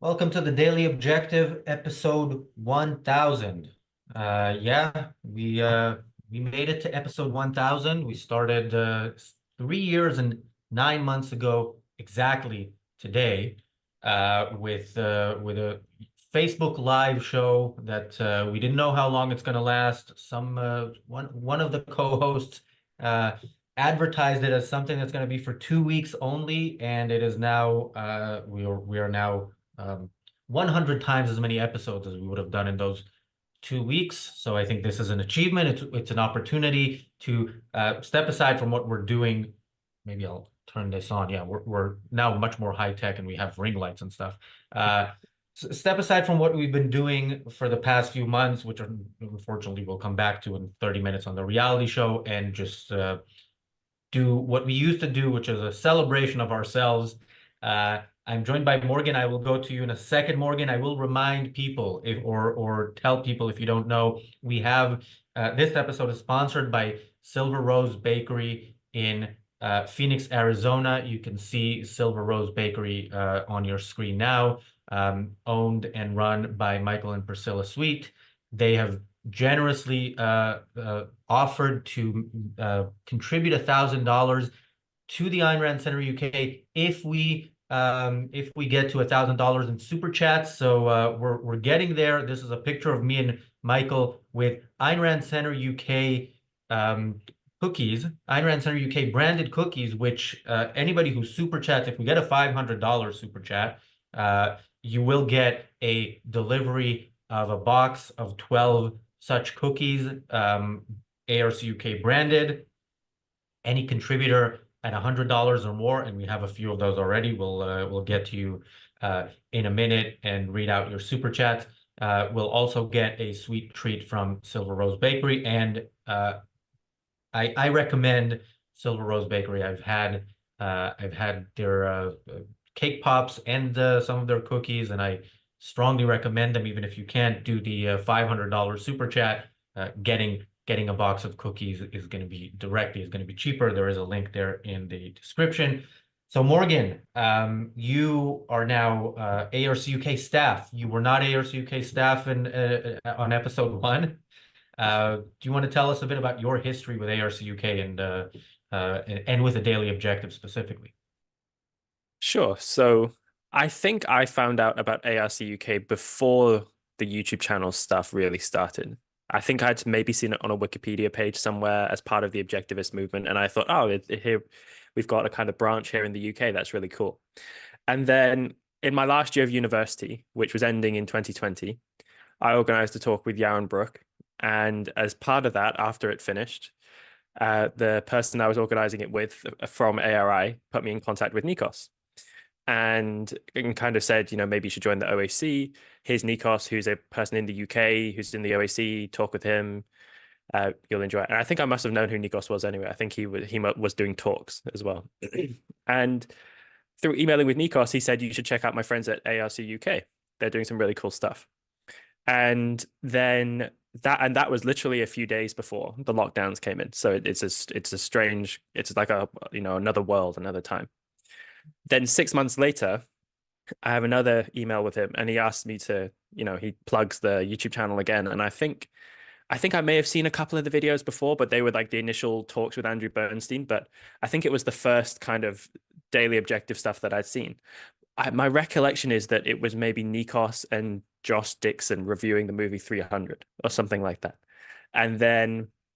Welcome to the Daily Objective, episode 1000. We made it to episode 1000. We started 3 years and 9 months ago exactly today with a Facebook Live show that we didn't know how long it's going to last. One of the co-hosts uh, advertised it as something that's going to be for 2 weeks only, and it is now we are now 100 times as many episodes as we would have done in those 2 weeks. So I think this is an achievement. It's an opportunity to step aside from what we're doing. Maybe I'll turn this on. Yeah, we're now much more high tech and we have ring lights and stuff. Uh, Step aside from what we've been doing for the past few months, which unfortunately we'll come back to in 30 minutes on the reality show, and just do what we used to do, which is a celebration of ourselves. I'm joined by Morgan. I will go to you in a second, Morgan. I will remind people, if or tell people if you don't know, we have this episode is sponsored by Silver Rose Bakery in Phoenix, Arizona. You can see Silver Rose Bakery on your screen now, owned and run by Michael and Priscilla Sweet. They have generously offered to contribute $1,000 to the Ayn Rand Center UK if we get to $1,000 in super chats. So we're getting there. This is a picture of me and Michael with Ayn Rand Center UK cookies, Ayn Rand Center UK branded cookies, which anybody who super chats, if we get a $500 super chat, you will get a delivery of a box of 12 such cookies, ARCUK branded. Any contributor at $100 or more, and we have a few of those already. We'll get to you in a minute and read out your super chat. We'll also get a sweet treat from Silver Rose Bakery, and I recommend Silver Rose Bakery. I've had their cake pops and some of their cookies, and I strongly recommend them. Even if you can't do the $500 super chat, getting a box of cookies is going to be cheaper. There is a link there in the description. So Morgan, you are now ARC UK staff. You were not ARC UK staff on episode one. Do you want to tell us a bit about your history with ARC UK and with the Daily Objective specifically? Sure. So I think I found out about ARC UK before the YouTube channel stuff really started. I think I'd maybe seen it on a Wikipedia page somewhere as part of the objectivist movement, and I thought, oh, here we've got a kind of branch here in the UK. That's really cool. And then in my last year of university, which was ending in 2020, I organized a talk with Yaron Brook, and as part of that, after it finished, the person I was organizing it with from ARI put me in contact with Nikos and kind of said, maybe you should join the OAC. Here's Nikos, who's a person in the UK who's in the OAC. Talk with him. You'll enjoy it. And I think I must have known who Nikos was anyway. I think he was doing talks as well. And through emailing with Nikos, he said you should check out my friends at ARC UK. They're doing some really cool stuff. And then that was literally a few days before the lockdowns came in. So it's like another world, another time. Then 6 months later, I have another email with him, and he asked me to, he plugs the YouTube channel again. And I think I may have seen a couple of the videos before, but they were like the initial talks with Andrew Bernstein. But I think it was the first kind of Daily Objective stuff that I'd seen. My recollection is that it was maybe Nikos and Josh Dixon reviewing the movie 300 or something like that. And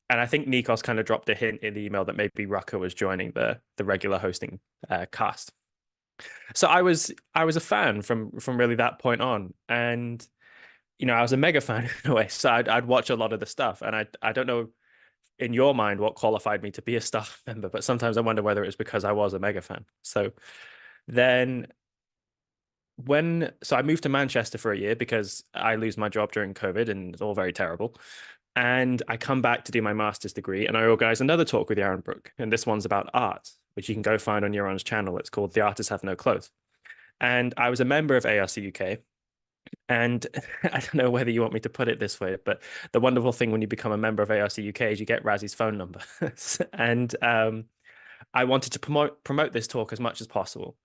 I think Nikos kind of dropped a hint in the email that maybe Rucker was joining the regular hosting cast. So I was a fan from really that point on, and I was a mega fan in a way. So I'd watch a lot of the stuff, and I don't know in your mind what qualified me to be a staff member, but sometimes I wonder whether it was because I was a mega fan. So then I moved to Manchester for a year because I lose my job during COVID and it's all very terrible. And I come back to do my master's degree, and I organize another talk with Yaron Brook, and this one's about art, which you can go find on Yaron's channel. It's called The Artists Have No Clothes. And I was a member of ARC UK. And I don't know whether you want me to put it this way, but the wonderful thing when you become a member of ARC UK is you get Razi's phone number. And I wanted to promote this talk as much as possible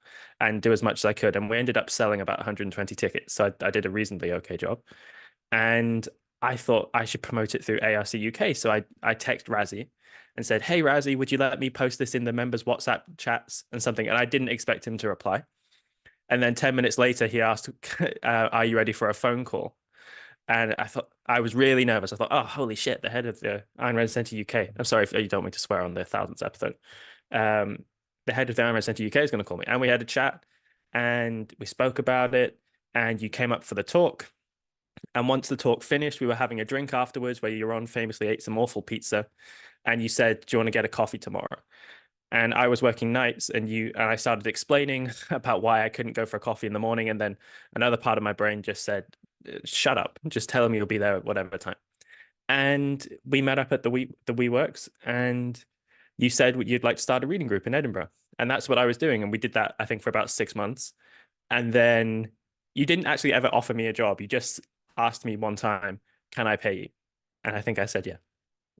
and do as much as I could. And we ended up selling about 120 tickets. So I did a reasonably okay job. And I thought I should promote it through ARC UK. So I text Razzie and said, "Hey Razzie, would you let me post this in the members WhatsApp chats and something?" And I didn't expect him to reply. And then 10 minutes later, he asked, "Are you ready for a phone call?" And I thought, I was really nervous. I thought, oh, holy shit, the head of the Ayn Rand Centre UK. I'm sorry if you don't want me to swear on the 1000th episode. The head of the Ayn Rand Centre UK is going to call me. And we had a chat and we spoke about it. And you came up for the talk. And once the talk finished, we were having a drink afterwards where Yaron famously ate some awful pizza. And you said, "Do you want to get a coffee tomorrow?" And I was working nights and I started explaining about why I couldn't go for a coffee in the morning. And then another part of my brain just said, "Shut up, just tell him you'll be there at whatever time." And we met up at the WeWorks, and you said you'd like to start a reading group in Edinburgh. And that's what I was doing. And we did that, I think, for about 6 months. And then you didn't actually ever offer me a job. You just asked me one time, "Can I pay you?" And I think I said, yeah.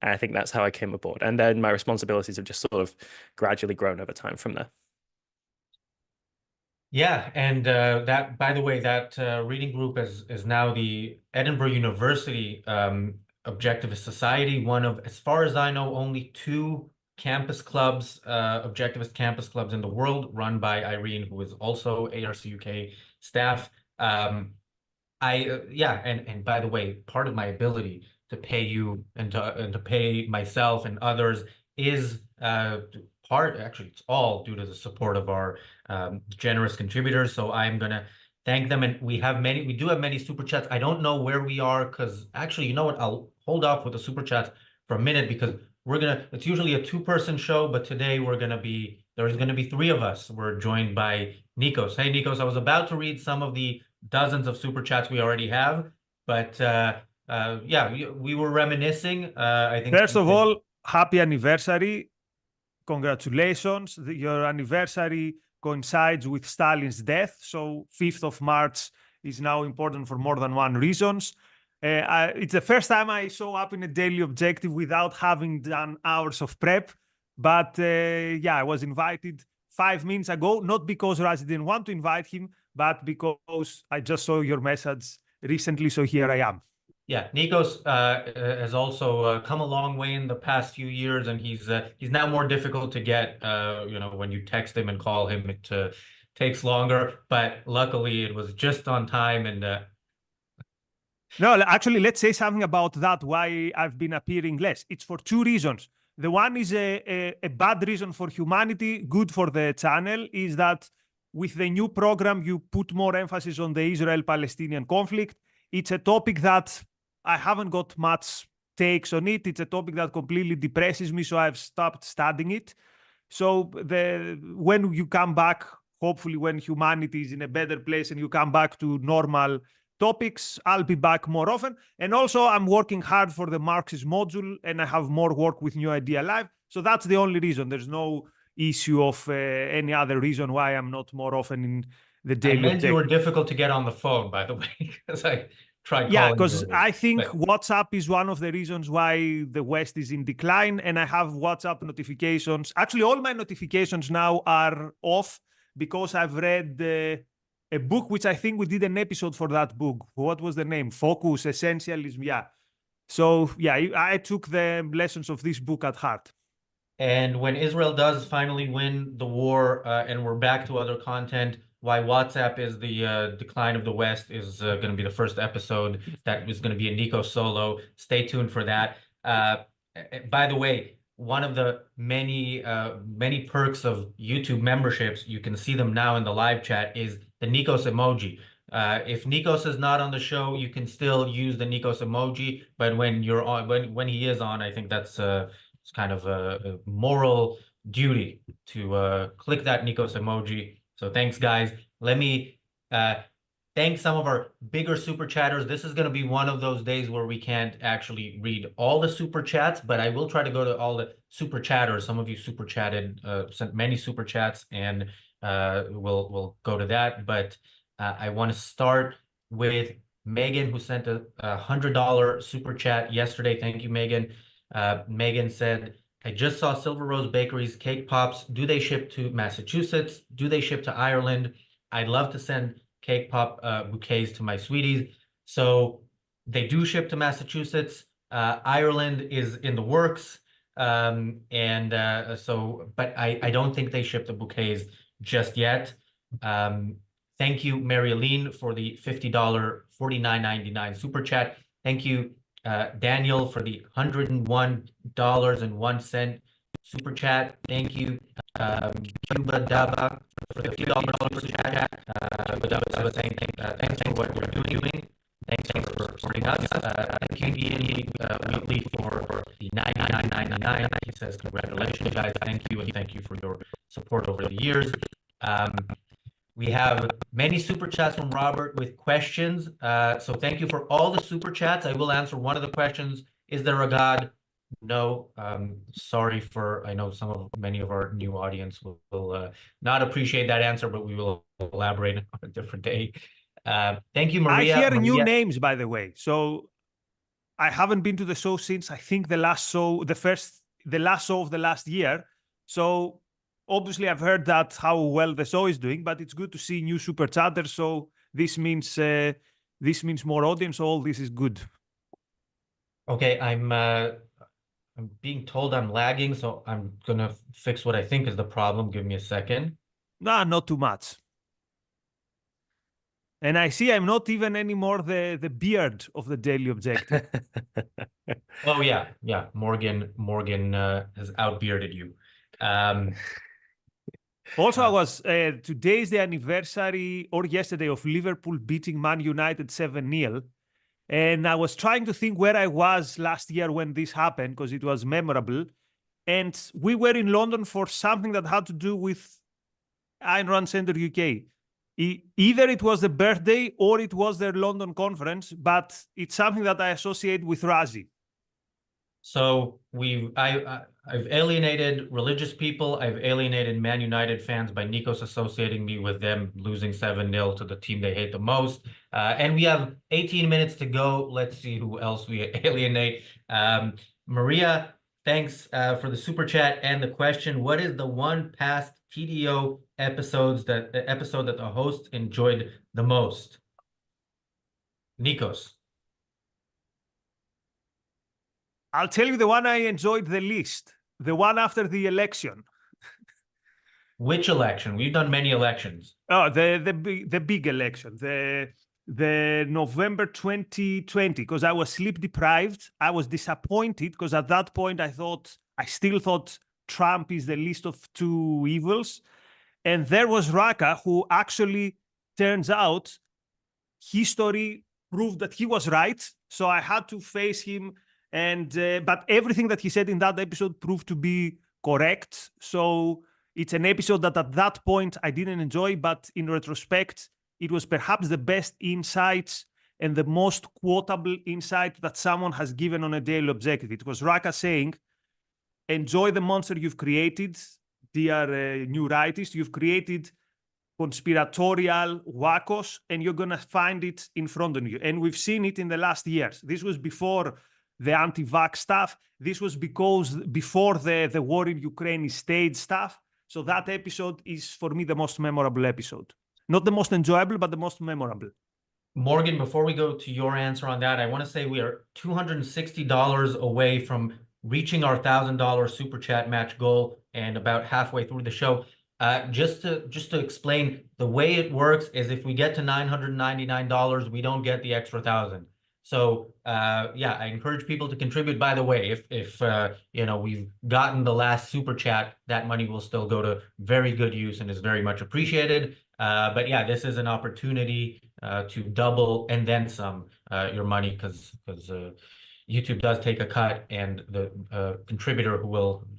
And I think that's how I came aboard. And then my responsibilities have just sort of gradually grown over time from there. Yeah, and that, by the way, that reading group is now the Edinburgh University Objectivist Society, one of, as far as I know, only two campus clubs, objectivist campus clubs in the world, run by Irene, who is also ARC UK staff. Yeah, and by the way, part of my ability to pay you and to pay myself and others is actually it's all due to the support of our generous contributors. So I'm gonna thank them, and we do have many super chats. I don't know where we are because actually, you know what? I'll hold off with the super chats for a minute because it's usually a two-person show, but today there's gonna be three of us. We're joined by Nikos. Hey Nikos, I was about to read some of the dozens of super chats we already have, but yeah, we were reminiscing. I think First of all, happy anniversary. Congratulations. Your anniversary coincides with Stalin's death. So 5th of March is now important for more than one reasons. It's the first time I show up in a daily objective without having done hours of prep. But yeah, I was invited 5 minutes ago, not because Razi didn't want to invite him, but because I just saw your message recently. So here I am. Yeah, Nikos has also come a long way in the past few years, and he's now more difficult to get. When you text him and call him, it takes longer. But luckily, it was just on time. And no, actually, let's say something about that. Why I've been appearing less? It's for two reasons. The one is a bad reason for humanity, good for the channel, is that with the new program, you put more emphasis on the Israel-Palestinian conflict. It's a topic that I haven't got much takes on it. It's a topic that completely depresses me, so I've stopped studying it. So when you come back, hopefully when humanity is in a better place and you come back to normal topics, I'll be back more often. And also I'm working hard for the Marxist module and I have more work with New Idea Live. So that's the only reason. There's no issue of any other reason why I'm not more often in the daily. I meant you were difficult to get on the phone, by the way, because I tried calling. Yeah, because I think WhatsApp is one of the reasons why the West is in decline, and I have WhatsApp notifications. Actually, all my notifications now are off because I've read a book, which I think we did an episode for that book. What was the name? Focus, Essentialism. Yeah. So yeah, I took the lessons of this book at heart. And when Israel does finally win the war and we're back to other content, why WhatsApp is the decline of the West is going to be the first episode. That is going to be a Nico solo. Stay tuned for that. By the way, one of the many perks of YouTube memberships, you can see them now in the live chat, is the Nikos emoji. If Nikos is not on the show, you can still use the Nikos emoji, but when you're on, when he is on, I think that's it's kind of a moral duty to click that Nikos emoji. So thanks, guys. Let me thank some of our bigger super chatters. This is going to be one of those days where we can't actually read all the super chats, but I will try to go to all the super chatters. Some of you super chatted, sent many super chats, and we'll go to that. But I want to start with Megan, who sent a $100 super chat yesterday. Thank you, Megan. Megan said, I just saw Silver Rose Bakery's cake pops. Do they ship to Massachusetts? Do they ship to Ireland? I'd love to send cake pop bouquets to my sweeties. So they do ship to Massachusetts. Ireland is in the works. But I don't think they ship the bouquets just yet. Thank you, Mary Aline, for the $50 $49.99 super chat. Thank you, Daniel, for the $101.01 super chat. Thank you, Cuba Dava, for the $50 super chat. Cuba Dava saying thanks for what you're doing. Thanks for supporting us. Thank you, Ian Wheatley, for the $99.99. He says, congratulations, guys. Thank you, and thank you for your support over the years. We have many super chats from Robert with questions. So thank you for all the super chats. I will answer one of the questions. Is there a God? No. Sorry for, I know many of our new audience will not appreciate that answer, but we will elaborate on a different day. Thank you, Maria. I hear new names, by the way. So I haven't been to the show since I think the last show of the last year. So obviously, I've heard that how well the show is doing, but it's good to see new super chatters. So this means more audience. All this is good. Okay, I'm being told I'm lagging, so I'm gonna fix what I think is the problem. Give me a second. Nah, not too much. And I see I'm not even anymore the beard of the Daily Objective. Oh yeah. Morgan has outbearded you. Also, I was today's the anniversary or yesterday of Liverpool beating Man United 7-0. And I was trying to think where I was last year when this happened, because it was memorable. And we were in London for something that had to do with Ayn Rand Centre UK. Either it was the birthday or it was their London conference, but it's something that I associate with Razi. So I've alienated religious people. I've alienated Man United fans by Nikos associating me with them losing 7-0 to the team they hate the most. And we have 18 minutes to go. Let's see who else we alienate. Maria, thanks for the super chat and the question. What is the one past TDO episode that the host enjoyed the most? Nikos. I'll tell you the one I enjoyed the least, the one after the election. Which election? We've done many elections. Oh, the big election, the November 2020, because I was sleep deprived. I was disappointed because at that point I still thought Trump is the least of two evils. And there was Raka, who actually turns out history proved that he was right. So I had to face him. But everything that he said in that episode proved to be correct. So it's an episode that at that point I didn't enjoy, but in retrospect, it was perhaps the best insights and the most quotable insight that someone has given on a Daily Objective. It was Raka saying, enjoy the monster you've created, dear new rightists. You've created conspiratorial wackos, and you're going to find it in front of you. And we've seen it in the last years. This was before the anti-vax stuff. This was before the war in Ukraine is staged stuff. So that episode is, for me, the most memorable episode. Not the most enjoyable, but the most memorable. Morgan, before we go to your answer on that, I want to say we are $260 away from reaching our $1,000 super chat match goal and about halfway through the show. Just to explain, the way it works is if we get to $999, we don't get the extra 1,000. So yeah, I encourage people to contribute. By the way, if we've gotten the last super chat, that money will still go to very good use and is very much appreciated. But yeah, this is an opportunity to double and then some your money, because YouTube does take a cut, and the contributor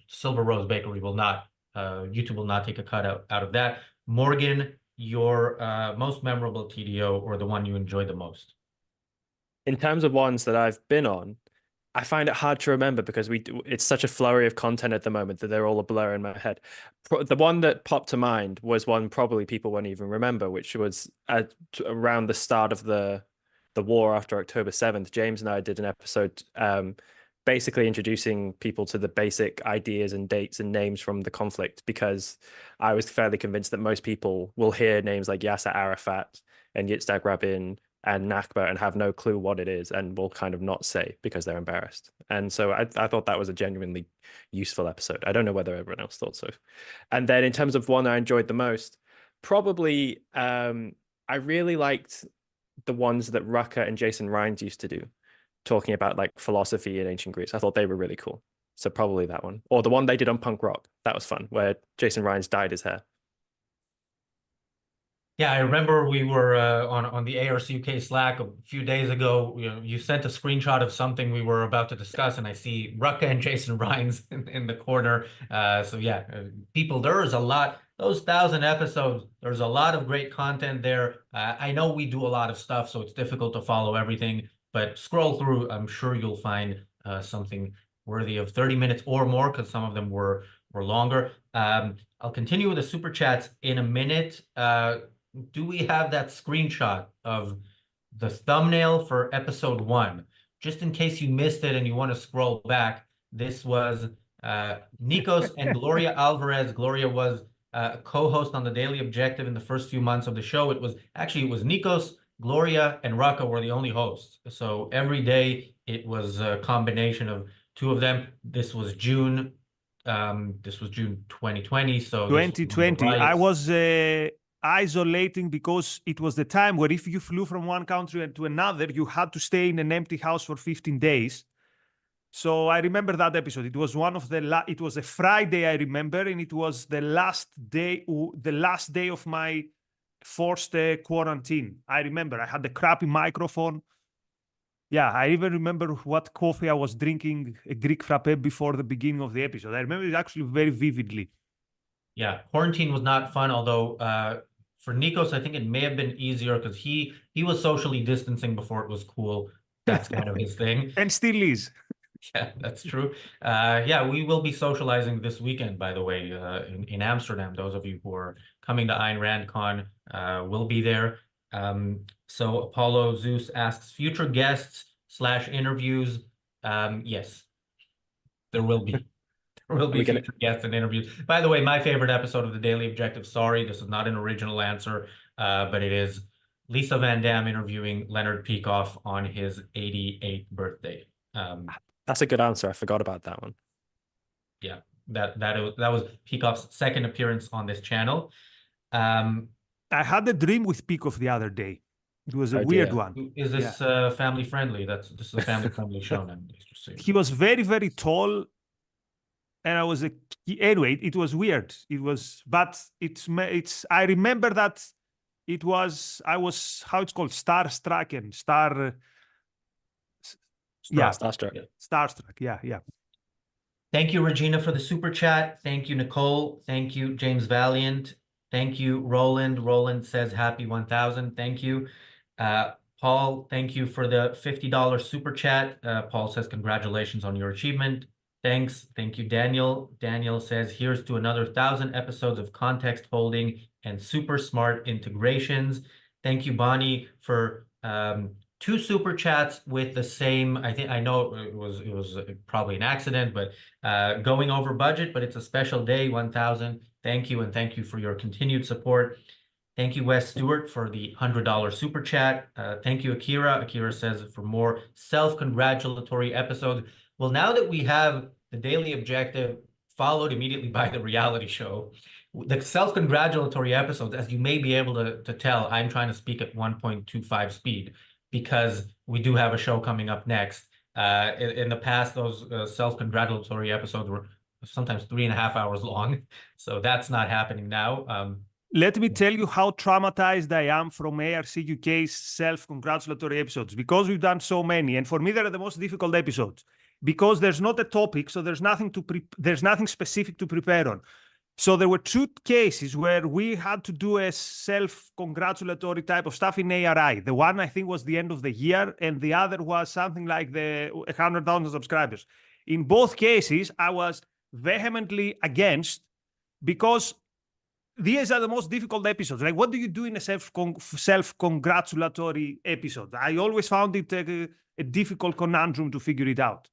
Silver Rose Bakery will not. YouTube will not take a cut out of that. Morgan, your most memorable TDO, or the one you enjoyed the most? In terms of ones that I've been on, I find it hard to remember because it's such a flurry of content at the moment that they're all a blur in my head. The one that popped to mind was one probably people won't even remember, which was around the start of the war after October 7th. James and I did an episode basically introducing people to the basic ideas and dates and names from the conflict, because I was fairly convinced that most people will hear names like Yasser Arafat and Yitzhak Rabin and Nakba and have no clue what it is and will kind of not say because they're embarrassed. And so I thought that was a genuinely useful episode. I don't know whether everyone else thought so. And then in terms of one I enjoyed the most, probably I really liked the ones that Rucker and Jason Rines used to do, talking about like philosophy in ancient Greece. I thought they were really cool. So probably that one. Or the one they did on punk rock. That was fun, where Jason Rines dyed his hair. Yeah, I remember we were on the ARCUK Slack a few days ago. You sent a screenshot of something we were about to discuss, and I see Rucka and Jason Rines in the corner. So yeah, people, there is a lot. Those 1,000 episodes, there's a lot of great content there. I know we do a lot of stuff, so it's difficult to follow everything. But scroll through, I'm sure you'll find something worthy of 30 minutes or more, because some of them were longer. I'll continue with the super chats in a minute. Do we have that screenshot of the thumbnail for episode 1? Just in case you missed it and you want to scroll back, this was Nikos and Gloria Alvarez. Gloria was a co-host on the Daily Objective in the first few months of the show. It was Nikos, Gloria, and Raka were the only hosts. So every day it was a combination of two of them. This was June 2020. So 2020. I was isolating because it was the time where if you flew from one country to another, you had to stay in an empty house for 15 days. So I remember that episode. It was one of the it was a Friday, I remember, and it was the last day of my forced quarantine. I remember I had the crappy microphone. Yeah, I even remember what coffee I was drinking, a Greek frappe, before the beginning of the episode. I remember it actually very vividly. Yeah, quarantine was not fun, although for Nikos, I think it may have been easier because he was socially distancing before it was cool. That's kind of his thing. And still is. Yeah, that's true. Yeah, we will be socializing this weekend, by the way, in Amsterdam. Those of you who are coming to Ayn Rand Con will be there. So Apollo Zeus asks, future guests / interviews. Yes, there will be. There will be future guests and interviews. By the way, my favorite episode of the Daily Objective, sorry, this is not an original answer, but it is Lisa Van Dam interviewing Leonard Peikoff on his 88th birthday. That's a good answer. I forgot about that one. Yeah, that was Peikoff's second appearance on this channel. I had a dream with Peikoff the other day. It was a weird one. Is this family friendly? This is a family friendly show now. He was very, very tall. And I was anyway, it was weird. It was, but I remember that I was, how it's called, starstruck. Yeah. Thank you, Regina, for the super chat. Thank you, Nicole. Thank you, James Valiant. Thank you, Roland. Roland says happy 1,000. Thank you. Paul, thank you for the $50 super chat. Paul says congratulations on your achievement. Thanks. Thank you, Daniel. Daniel says, here's to another 1,000 episodes of context holding and super smart integrations. Thank you, Bonnie, for 2 super chats with the same. I know it was probably an accident, but going over budget, but it's a special day, 1,000. Thank you, and thank you for your continued support. Thank you, Wes Stewart, for the $100 super chat. Thank you, Akira. Akira says for more self-congratulatory episodes. Well, now that we have the Daily Objective followed immediately by the reality show, the self-congratulatory episodes, as you may be able to tell, I'm trying to speak at 1.25 speed because we do have a show coming up next. In the past, those self-congratulatory episodes were sometimes 3.5 hours long. So that's not happening now. Let me tell you how traumatized I am from ARCUK's self-congratulatory episodes, because we've done so many. And for me, they're the most difficult episodes. Because there's not a topic, so there's nothing specific to prepare on. So there were 2 cases where we had to do a self-congratulatory type of stuff in ARI. The one I think was the end of the year, and the other was something like the 100,000 subscribers. In both cases, I was vehemently against, because these are the most difficult episodes. Like, what do you do in a self-congratulatory episode? I always found it a difficult conundrum to figure it out.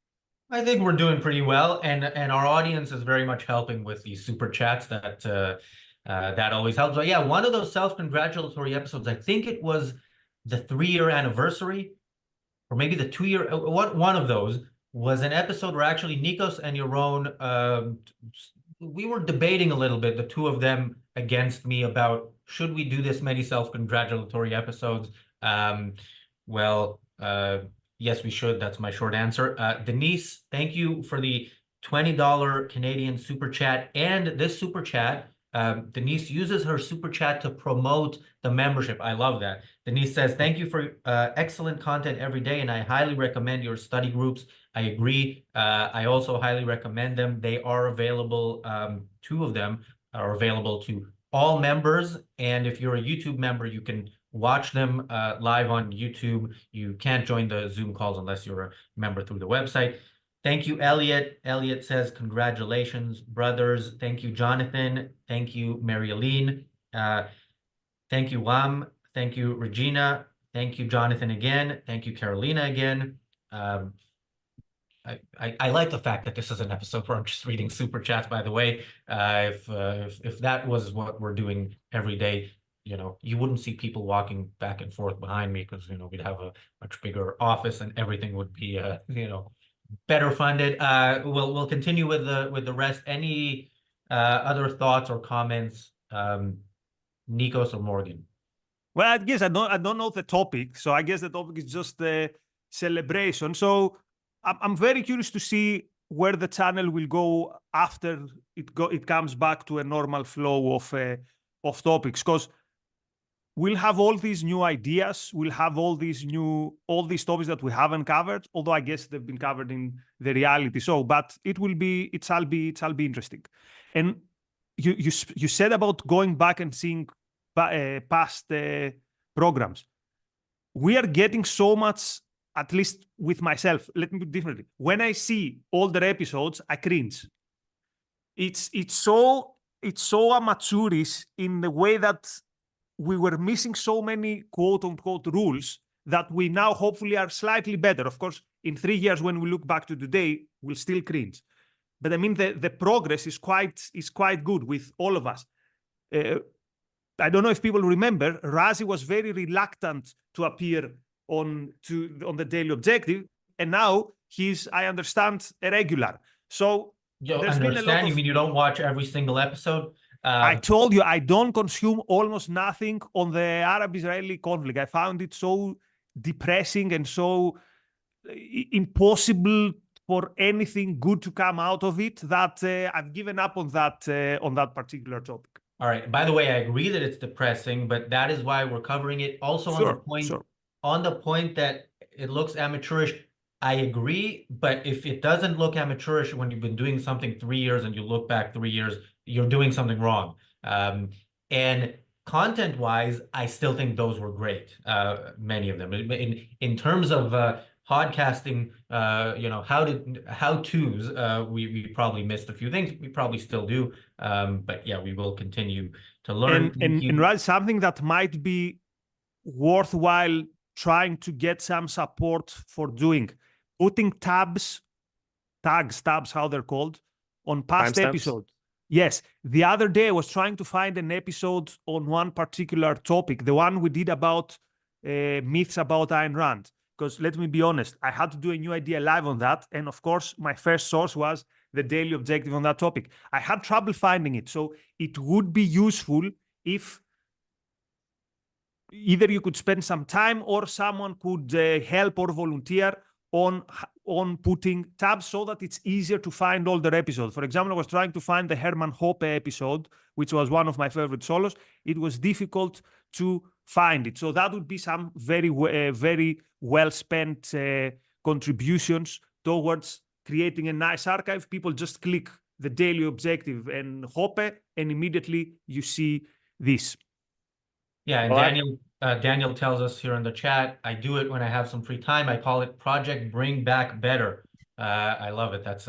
I think we're doing pretty well, and our audience is very much helping with these super chats. That always helps. But yeah, one of those self-congratulatory episodes, I think it was the 3-year anniversary, or maybe the 2-year. One of those was an episode where actually Nikos and Yaron, we were debating a little bit, the two of them against me, about should we do this many self-congratulatory episodes. Well, yes, we should. That's my short answer. Denise, thank you for the $20 Canadian super chat. And this super chat, Denise uses her super chat to promote the membership. I love that. Denise says, thank you for excellent content every day, and I highly recommend your study groups. I agree. I also highly recommend them. They are available. 2 of them are available to all members. And if you're a YouTube member, you can watch them live on YouTube. You can't join the Zoom calls unless you're a member through the website. Thank you, Elliot. Elliot says, congratulations, brothers. Thank you, Jonathan. Thank you, Mary-Aline. Thank you, Wam. Thank you, Regina. Thank you, Jonathan, again. Thank you, Carolina, again. I like the fact that this is an episode where I'm just reading super chats, by the way. If that was what we're doing every day, you wouldn't see people walking back and forth behind me, because, we'd have a much bigger office and everything would be, better funded. We'll continue with the rest. Any other thoughts or comments, Nikos or Morgan? Well, I guess I don't know the topic, so I guess the topic is just the celebration. So I'm very curious to see where the channel will go after it comes back to a normal flow of topics, because we'll have all these new ideas, we'll have all these topics that we haven't covered, although I guess they've been covered in the reality show, but it'll be interesting. And you said about going back and seeing past programs. We are getting so much, at least with myself. Let me put it differently. When I see older episodes, I cringe. It's so amateurish in the way that we were missing so many quote unquote rules that we now hopefully are slightly better. Of course, in 3 years, when we look back to today, we'll still cringe. But I mean, the progress is quite good with all of us. I don't know if people remember, Razi was very reluctant to appear on the Daily Objective, and now he's, I understand, a regular. So there's been a lot of... You mean you don't watch every single episode? I told you, I don't consume almost nothing on the Arab-Israeli conflict. I found it so depressing and so impossible for anything good to come out of it that I've given up on that particular topic. All right. By the way, I agree that it's depressing, but that is why we're covering it. Also, on the point that it looks amateurish, I agree. But if it doesn't look amateurish when you've been doing something 3 years and you look back 3 years, you're doing something wrong. And content-wise, I still think those were great. Many of them. In terms of podcasting, how-tos, we probably missed a few things. We probably still do. But yeah, we will continue to learn. And Raj, something that might be worthwhile trying to get some support for doing, putting tags, how they're called, on past episodes. Yes. The other day I was trying to find an episode on one particular topic, the one we did about myths about Ayn Rand. Because let me be honest, I had to do a new idea live on that. And of course, my first source was the Daily Objective on that topic. I had trouble finding it. So it would be useful if either you could spend some time or someone could help or volunteer on putting tabs so that it's easier to find older episodes. For example, I was trying to find the Herman Hoppe episode, which was one of my favorite solos. It was difficult to find it. So that would be some very well spent contributions towards creating a nice archive. People just click the Daily Objective and Hoppe, and immediately you see this. Yeah, and Daniel tells us here in the chat, I do it when I have some free time. I call it Project Bring Back Better. I love it. That's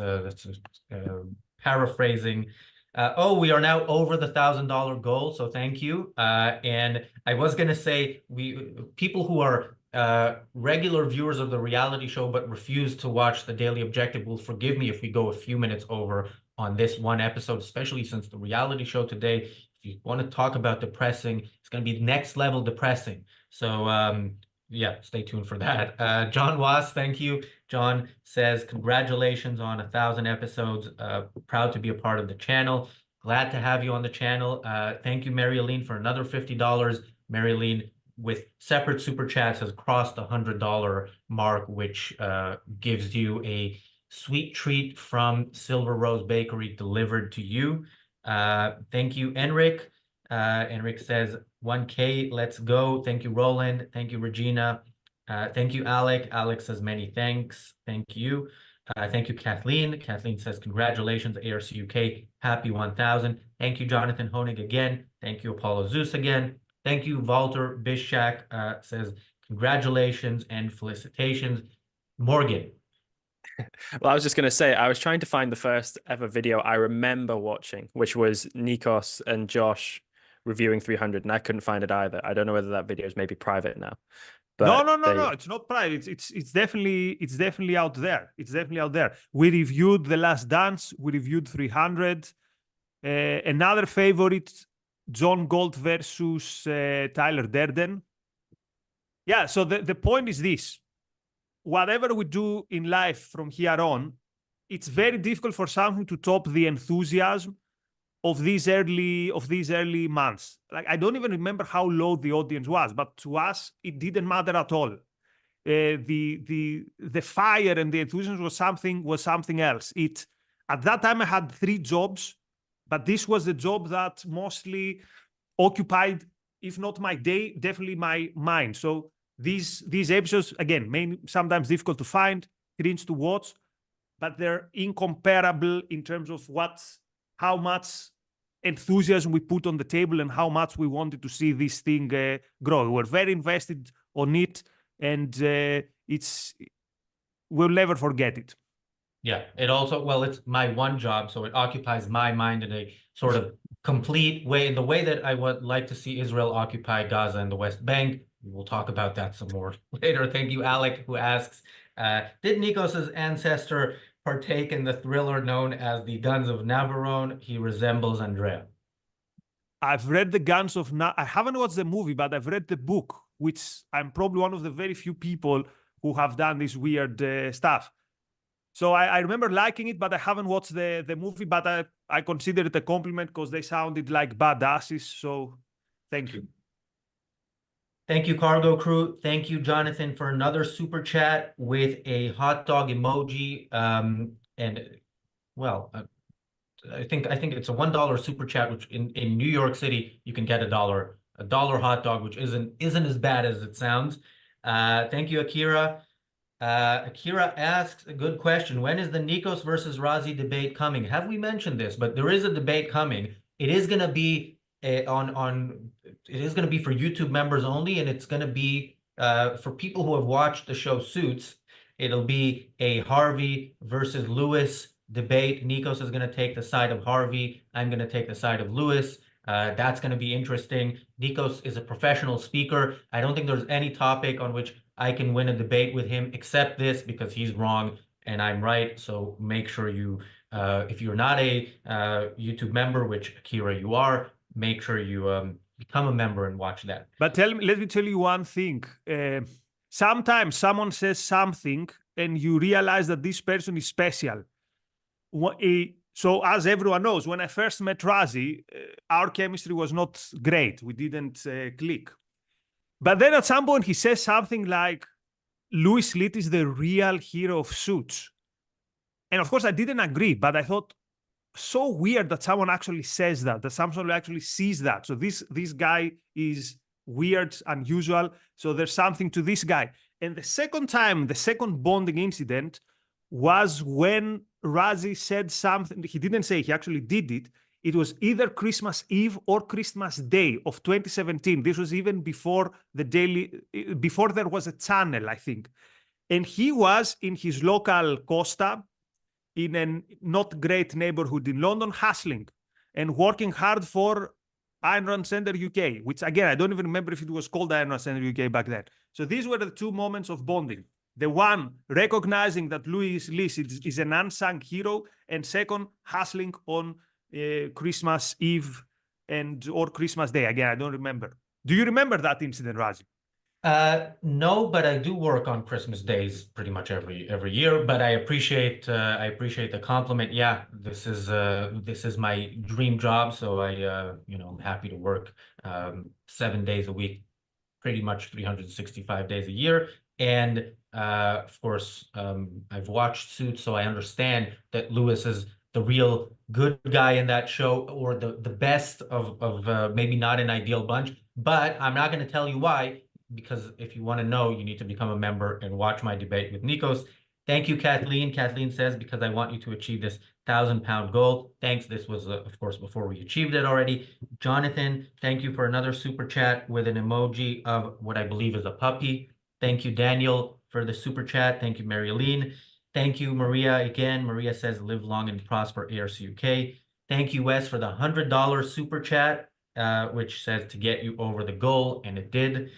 paraphrasing. We are now over the $1,000 goal, so thank you. And I was going to say, people who are regular viewers of the reality show but refuse to watch the Daily Objective will forgive me if we go a few minutes over on this one episode, especially since the reality show today, if you want to talk about depressing, it's going to be next level depressing. So yeah, stay tuned for that. John Was, thank you. John says, congratulations on 1,000 episodes. Proud to be a part of the channel. Glad to have you on the channel. Thank you, Mary Aline, for another $50. Mary Aline, with separate super chats, has crossed the $100 mark, which gives you a sweet treat from Silver Rose Bakery delivered to you. Thank you, Enric. Enric says 1K, let's go. Thank you, Roland. Thank you, Regina. Thank you, Alec. Alex says many thanks. Thank you. Thank you, Kathleen. Kathleen says, congratulations, ARCUK. Happy 1,000. Thank you, Jonathan Honig again. Thank you, Apollo Zeus again. Thank you, Walter Bishak says, congratulations and felicitations. Morgan. Well, I was just going to say, I was trying to find the first ever video I remember watching, which was Nikos and Josh reviewing 300, and I couldn't find it either. I don't know whether that video is maybe private now. But no, it's not private. It's definitely out there. It's definitely out there. We reviewed The Last Dance. We reviewed 300. Another favorite, John Galt versus Tyler Durden. Yeah, so the point is this. Whatever we do in life from here on, it's very difficult for something to top the enthusiasm of these early months. Like, I don't even remember how low the audience was, but to us, it didn't matter at all. The fire and the enthusiasm was something else. At that time I had 3 jobs, but this was the job that mostly occupied, if not my day, definitely my mind. So these episodes, again, sometimes difficult to find, cringe to watch, but they're incomparable in terms of how much enthusiasm we put on the table and how much we wanted to see this thing grow. We were very invested on it, and we'll never forget it. Yeah, it also, well, it's my one job, so it occupies my mind in a sort of complete way, in the way that I would like to see Israel occupy Gaza and the West Bank. We'll talk about that some more later. Thank you, Alec, who asks, did Nikos' ancestor partake in the thriller known as The Guns of Navarone? He resembles Andrea. I've read The Guns of I haven't watched the movie, but I've read the book, which I'm probably one of the very few people who have done this weird stuff. So I remember liking it, but I haven't watched the movie, but I consider it a compliment because they sounded like badasses. So thank you. Thank you, Cargo Crew. Thank you, Jonathan, for another super chat with a hot dog emoji. And well, I think it's a $1 super chat, which in New York City you can get a dollar hot dog, which isn't as bad as it sounds. Thank you, Akira. Akira asks a good question. When is the Nikos versus Razi debate coming? Have we mentioned this? But there is a debate coming. It is going to be it is going to be for YouTube members only, and it's going to be for people who have watched the show Suits. It'll be a Harvey versus Lewis debate. Nikos is going to take the side of Harvey. I'm going to take the side of Lewis. That's going to be interesting. Nikos is a professional speaker. I don't think there's any topic on which I can win a debate with him except this, because he's wrong and I'm right. So make sure you, if you're not a YouTube member, which Akira you are, make sure you become a member and watch that. But let me tell you one thing. Sometimes someone says something and you realize that this person is special. So as everyone knows, when I first met Razi, our chemistry was not great. We didn't click. But then at some point he says something like, Louis Litt is the real hero of Suits. And of course I didn't agree, but I thought, so weird that someone actually says that someone actually sees that. So this guy is weird, unusual. So there's something to this guy. And the second bonding incident was when Razi said something. He didn't say, he actually did it. It was either Christmas Eve or Christmas Day of 2017. This was even before before there was a channel, I think. And he was in his local Costa, in a not great neighborhood in London, hustling and working hard for Ayn Rand Center UK, which again, I don't even remember if it was called Ayn Rand Center UK back then. So these were the two moments of bonding. The one, recognizing that Louis Lys is an unsung hero, and second, hustling on Christmas Eve or Christmas Day. Again, I don't remember. Do you remember that incident, Razi? No, but I do work on Christmas days pretty much every year. But I appreciate the compliment. Yeah, this is my dream job, so I'm happy to work 7 days a week, pretty much 365 days a year. And of course, I've watched Suits, so I understand that Lewis is the real good guy in that show, or the best of maybe not an ideal bunch. But I'm not going to tell you why, because if you want to know, you need to become a member and watch my debate with Nikos. Thank you, Kathleen. Kathleen says, because I want you to achieve this 1,000-pound goal. Thanks. This was, of course, before we achieved it already. Jonathan, thank you for another super chat with an emoji of what I believe is a puppy. Thank you, Daniel, for the super chat. Thank you, Mary-Aline. Thank you, Maria. Again, Maria says, live long and prosper, ARCUK. Thank you, Wes, for the $100 super chat, which says to get you over the goal, and it did.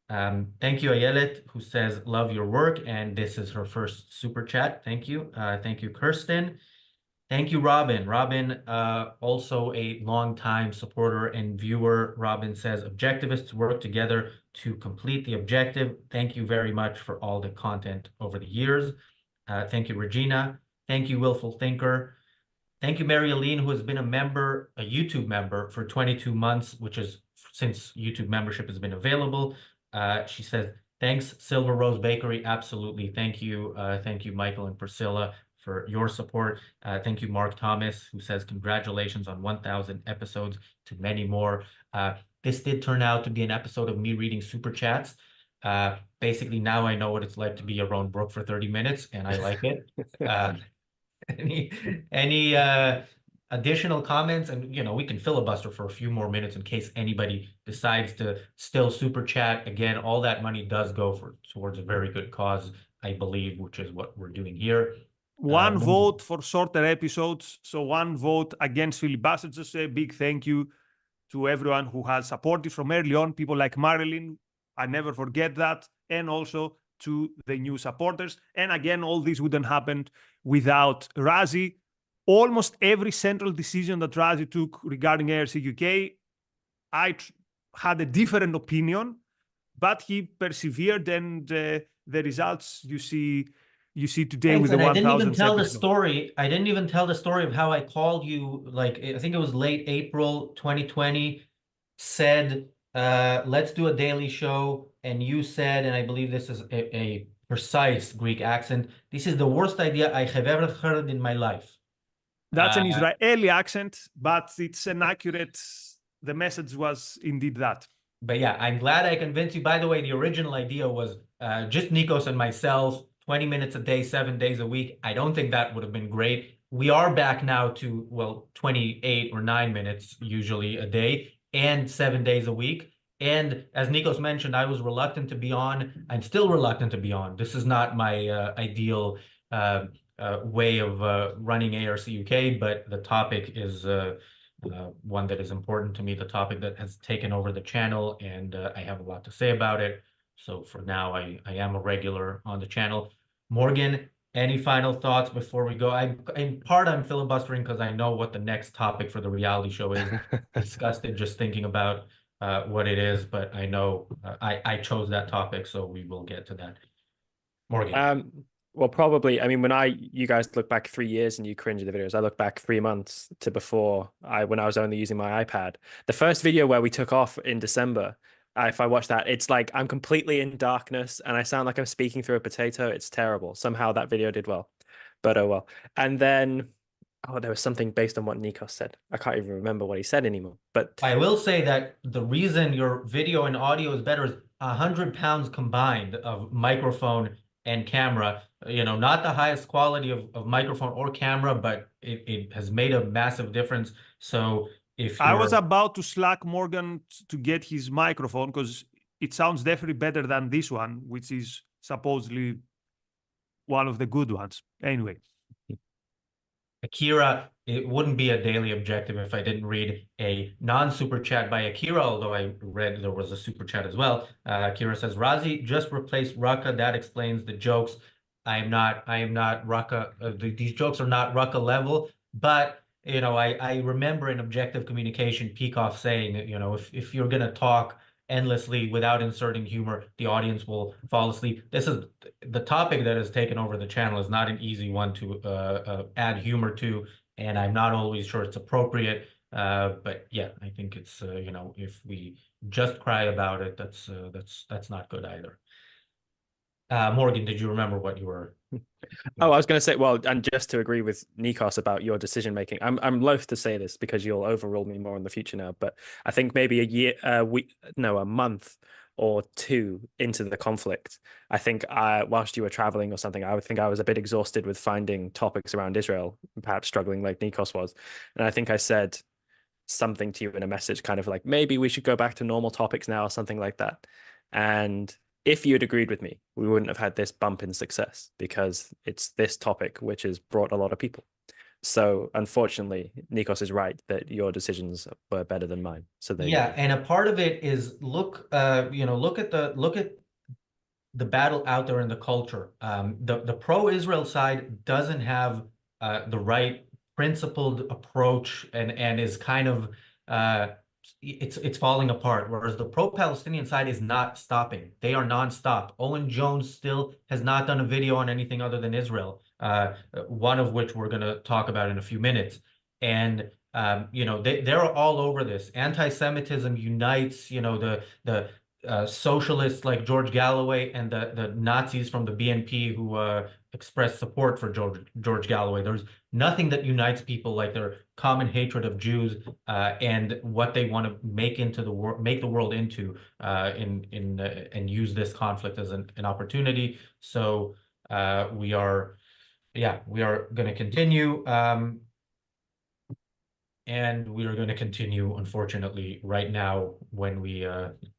Thank you, Ayelet, who says, love your work, and this is her first super chat. Thank you. Thank you, Kirsten. Thank you, Robin. Robin, also a longtime supporter and viewer. Robin says, objectivists work together to complete the objective. Thank you very much for all the content over the years. Thank you, Regina. Thank you, Willful Thinker. Thank you, Mary-Aline, who has been a YouTube member for 22 months, which is since YouTube membership has been available. She says, thanks, Silver Rose Bakery. Absolutely. Thank you. Thank you, Michael and Priscilla, for your support. Thank you, Mark Thomas, who says, congratulations on 1,000 episodes to many more. This did turn out to be an episode of me reading super chats. Basically, now I know what it's like to be Yaron Brook for 30 minutes, and I like it. Any additional comments? And we can filibuster for a few more minutes in case anybody decides to still super chat. Again, all that money does go towards a very good cause, I believe, which is what we're doing here. One vote for shorter episodes. So one vote against filibuster. Just a big thank you to everyone who has supported from early on. People like Marilyn, I never forget that. And also to the new supporters. And again, all this wouldn't happen without Razi. Almost every central decision that Razi took regarding ARCUK, I had a different opinion, but he persevered, and the results you see today. Thanks, with the 1,000. I didn't even tell the story. I didn't even tell the story of how I called you. Like, I think it was late April 2020. Said, let's do a daily show, and you said, and I believe this is a precise Greek accent, this is the worst idea I have ever heard in my life. That's an Israeli accent, but it's an accurate, the message was indeed that. But yeah, I'm glad I convinced you. By the way, the original idea was just Nikos and myself, 20 minutes a day, 7 days a week. I don't think that would have been great. We are back now to, well, 28 or 9 minutes usually a day and 7 days a week. And as Nikos mentioned, I was reluctant to be on. I'm still reluctant to be on. This is not my ideal way of running ARCUK, but the topic is one that is important to me, the topic that has taken over the channel, and I have a lot to say about it. So for now, I am a regular on the channel. Morgan, any final thoughts before we go? I'm filibustering because I know what the next topic for the reality show is. Disgusted just thinking about what it is, but I know I chose that topic, so we will get to that. Morgan. Well, probably. I mean, you guys look back 3 years and you cringe at the videos. I look back 3 months to before when I was only using my iPad. The first video where we took off in December, if I watch that, it's like I'm completely in darkness and I sound like I'm speaking through a potato. It's terrible. Somehow that video did well, but oh well. And then, there was something based on what Nikos said. I can't even remember what he said anymore. But I will say that the reason your video and audio is better is 100 pounds combined of microphone and camera. Not the highest quality of microphone or camera, but it has made a massive difference. So if I was about to slack Morgan to get his microphone, because it sounds definitely better than this one, which is supposedly one of the good ones. Anyway. Akira, it wouldn't be a daily objective if I didn't read a non-super chat by Akira, although I read there was a super chat as well. Akira says, Razi just replaced Raka. That explains the jokes. I am not Raka. These jokes are not Raka level, but you know, I remember in objective communication, Peikoff saying, you know, if you're gonna talk endlessly without inserting humor, the audience will fall asleep. This is the topic that has taken over the channel is not an easy one to add humor to, and I'm not always sure it's appropriate. But yeah, I think it's you know, if we just cry about it, that's not good either. Morgan, did you remember what you were? Oh, I was going to say, well, and just to agree with Nikos about your decision making, I'm loath to say this because you'll overrule me more in the future now, but I think maybe a month or two into the conflict, I think whilst you were traveling or something, I would think I was a bit exhausted with finding topics around Israel, perhaps struggling like Nikos was, and I think I said something to you in a message, kind of like maybe we should go back to normal topics now, or something like that, and if you had agreed with me, we wouldn't have had this bump in success because it's this topic which has brought a lot of people. So unfortunately, Nikos is right that your decisions were better than mine. So there you Yeah, go. and a part of it is you know, look at the battle out there in the culture. The pro-Israel side doesn't have the right principled approach and is kind of it's falling apart. Whereas the pro-Palestinian side is not stopping. They are nonstop. Owen Jones still has not done a video on anything other than Israel, one of which we're going to talk about in a few minutes. And you know, they're all over this. Anti-Semitism unites, you know, the socialists like George Galloway and the Nazis from the BNP who expressed support for George Galloway. There's nothing that unites people like their common hatred of Jews and what they want to make into the world, make the world into, and use this conflict as an opportunity. So we are going to continue. And we are going to continue, unfortunately, right now when we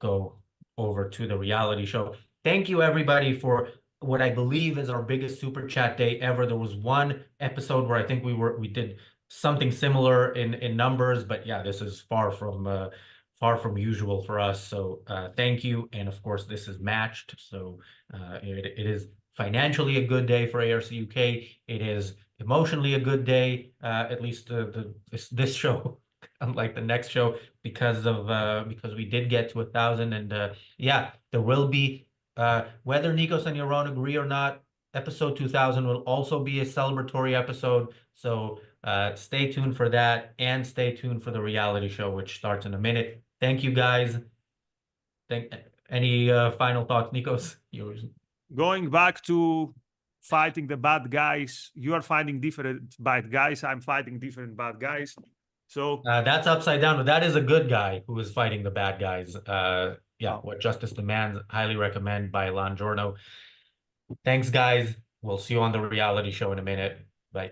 go over to the reality show. Thank you, everybody, for what I believe is our biggest super chat day ever. There was one episode where I think we did something similar in numbers, but yeah, this is far from usual for us. So thank you, and of course, this is matched. So it is financially a good day for ARC UK. It is emotionally a good day, at least this show, unlike the next show, because we did get to 1,000, and yeah, there will be whether Nikos and Yaron agree or not, episode 2000 will also be a celebratory episode. So stay tuned for that, and stay tuned for the reality show, which starts in a minute. Thank you, guys. Any final thoughts, Nikos? Yours. Going back to fighting the bad guys, you are fighting different bad guys. I'm fighting different bad guys. So that's upside down, but that is a good guy who is fighting the bad guys. Yeah, Oh. What Justice Demands, highly recommend by Lon Giorno. Thanks, guys. We'll see you on the reality show in a minute. Bye.